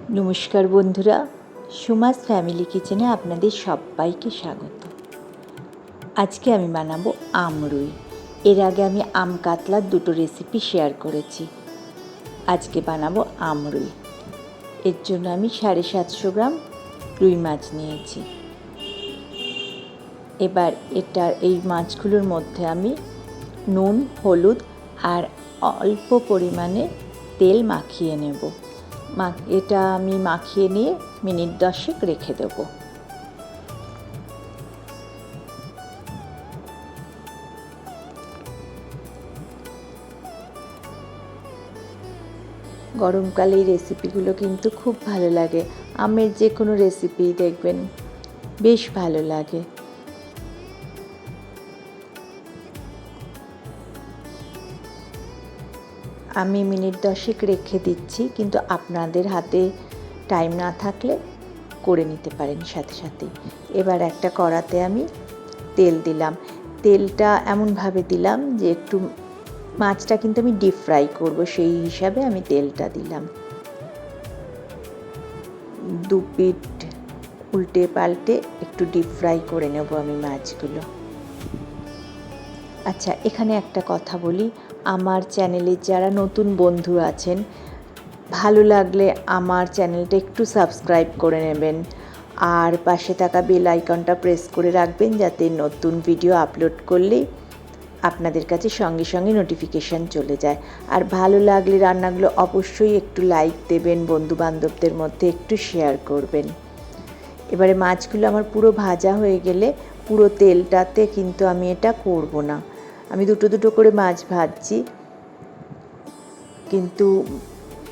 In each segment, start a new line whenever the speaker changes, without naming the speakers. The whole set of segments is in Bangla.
নমস্কার বন্ধুরা, সুমাস ফ্যামিলি কিচেনে আপনাদের সবাইকে স্বাগত। আজকে আমি বানাবো আমরুই। এর আগে আমি আম কাতলার দুটো রেসিপি শেয়ার করেছি। আজকে বানাবো আমরুই। এর জন্য আমি 750 গ্রাম রুই মাছ নিয়েছি। এবার এই মাছগুলোর মধ্যে আমি নুন, হলুদ আর অল্প পরিমাণে তেল মাখিয়ে নেব। এটা আমি মাখিয়ে নিয়ে মিনিট 10 রেখে দেব। গরমকালে এই রেসিপিগুলো কিন্তু খুব ভালো লাগে। আমের যে কোনো রেসিপি দেখবেন বেশ ভালো লাগে। আমি মিনিট 10 রেখে দিচ্ছি, কিন্তু আপনাদের হাতে টাইম না থাকলে করে নিতে পারেন সাথে সাথে। এবার একটা কড়াতে আমি তেল দিলাম। তেলটা এমনভাবে দিলাম যে একটু মাছটা কিন্তু আমি ডিপ ফ্রাই করব, সেই হিসাবে আমি তেলটা দিলাম। 2 পিঠ উল্টে পাল্টে একটু ডিপ ফ্রাই করে নেব আমি মাছগুলো। আচ্ছা, এখানে একটা কথা বলি, আমার চ্যানেলে যারা নতুন বন্ধু আছেন, ভালো লাগলে আমার চ্যানেলটা একটু সাবস্ক্রাইব করে নেবেন আর পাশে থাকা বেল আইকনটা প্রেস করে রাখবেন, যাতে নতুন ভিডিও আপলোড করলেই আপনাদের কাছে সঙ্গে সঙ্গে নোটিফিকেশান চলে যায়। আর ভালো লাগলে রান্নাগুলো অবশ্যই একটু লাইক দেবেন, বন্ধুবান্ধবদের মধ্যে একটু শেয়ার করবেন। এবারে মাছগুলো আমার পুরো ভাজা হয়ে গেলে পুরো তেলটাতে কিন্তু আমি এটা করব না, আমি দুটো দুটো করে মাছ ভাজছি, কিন্তু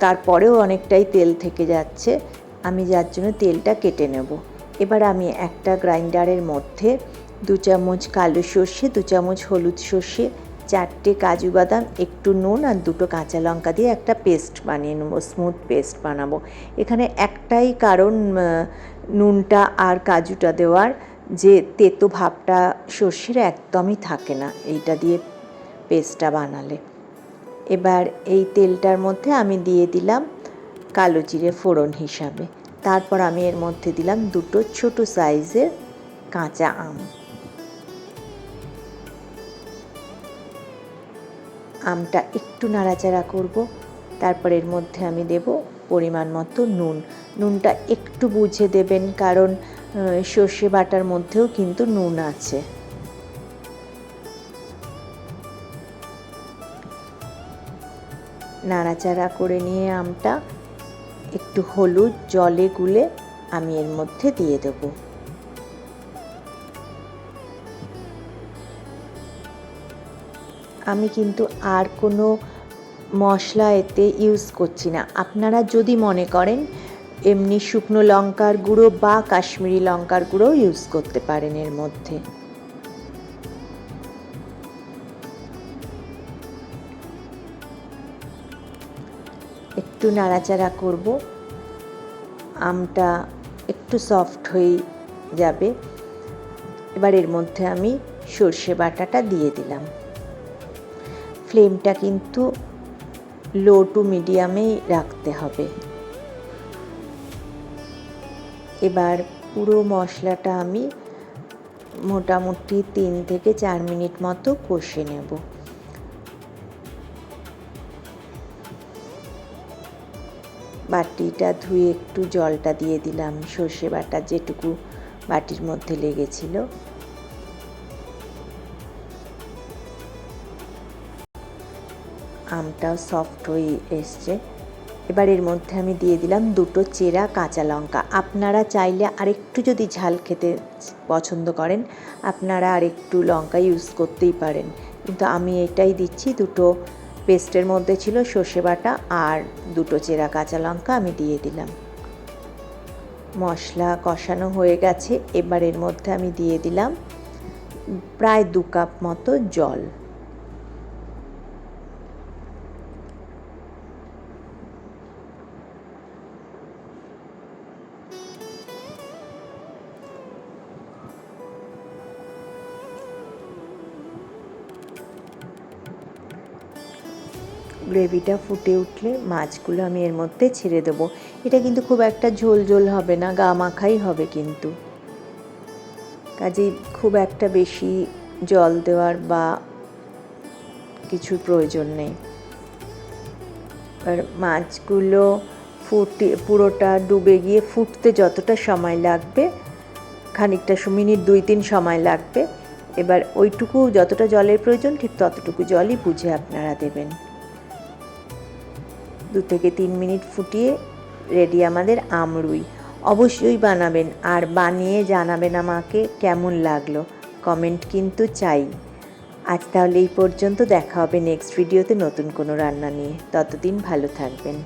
তারপরেও অনেকটাই তেল থেকে যাচ্ছে, আমি যার জন্য তেলটা কেটে নেব। এবার আমি একটা গ্রাইন্ডারের মধ্যে 2 চামচ কালো সর্ষে, 2 চামচ হলুদ সর্ষে, 4টে কাজু বাদাম, একটু নুন আর 2টো কাঁচা লঙ্কা দিয়ে একটা পেস্ট বানিয়ে নেব, স্মুথ পেস্ট বানাবো। এখানে একটাই কারণ নুনটা আর কাজুটা দেওয়ার, যে তেতো ভাবটা সর্ষের একদমই থাকে না এইটা দিয়ে পেস্টটা বানালে। এবার এই তেলটার মধ্যে আমি দিয়ে দিলাম কালো জিরে ফোড়ন হিসাবে। তারপর আমি এর মধ্যে দিলাম 2টো ছোট সাইজের কাঁচা আম। আমটা একটু নাড়াচাড়া করব। তারপর এর মধ্যে আমি দেব পরিমাণ মতো নুন। নুনটা একটু বুঝে দেবেন, কারণ সর্ষে বাটার মধ্যেও কিন্তু নুন আছে। নাড়াচাড়া করে নিয়ে আমটা একটু হলুদ জলে গুলে আমি এর মধ্যে দিয়ে দেব। আমি কিন্তু আর কোনো মশলা এতে ইউজ করছি না। আপনারা যদি মনে করেন এমনি শুকনো লঙ্কার গুঁড়ো বা কাশ্মীরি লঙ্কার গুঁড়ো ইউজ করতে পারেন এর মধ্যে। একটু নাড়াচাড়া করব, আমটা একটু সফট হয়ে যাবে। এবার এর মধ্যে আমি সর্ষে বাটাটা দিয়ে দিলাম। ফ্লেমটা কিন্তু লো টু মিডিয়ামেই রাখতে হবে। এবার পুরো মশলাটা আমি মোটামুটি 3 থেকে 4 মিনিট মতো কষে নেব। বাটিটা ধুয়ে একটু জলটা দিয়ে দিলাম, সর্ষে বাটা যেটুকু বাটির মধ্যে লেগেছিল। আমটাও সফট হয়ে এসছে। এবার এর মধ্যে আমি দিয়ে দিলাম 2টো চেরা কাঁচা লঙ্কা। আপনারা চাইলে আরেকটু যদি ঝাল খেতে পছন্দ করেন, আপনারা আরেকটু লঙ্কা ইউজ করতেই পারেন, কিন্তু আমি এটাই দিচ্ছি। 2টো পেস্টের মধ্যে ছিল সর্ষে বাটা আর 2টো চেরা কাঁচা লঙ্কা আমি দিয়ে দিলাম। মশলা কষানো হয়ে গেছে। এবার এর মধ্যে আমি দিয়ে দিলাম প্রায় 2 কাপ মতো জল। গ্রেভিটা ফুটে উঠলে মাছগুলো আমি এর মধ্যে ছেড়ে দেবো। এটা কিন্তু খুব একটা ঝোল ঝোল হবে না, গা মাখাই হবে কিন্তু, কাজেই খুব একটা বেশি জল দেওয়ার বা কিছুর প্রয়োজন নেই। আর মাছগুলো পুরোটা ডুবে গিয়ে ফুটতে যতটা সময় লাগবে, খানিকটা মিনিট 2-3 সময় লাগবে। এবার ওইটুকু যতটা জলের প্রয়োজন ঠিক ততটুকু জলই বুঝে আপনারা দেবেন। 2 থেকে 3 মিনিট ফুটিয়ে রেডি আমাদের আমরুই। অবশ্যই বানাবেন আর বানিয়ে জানাবেন আমাকে কেমন লাগলো, কমেন্ট কিন্তু চাই। আজ তাহলে এই পর্যন্ত, দেখা হবে নেক্সট ভিডিওতে নতুন কোনো রান্না নিয়ে। ততদিন ভালো থাকবেন।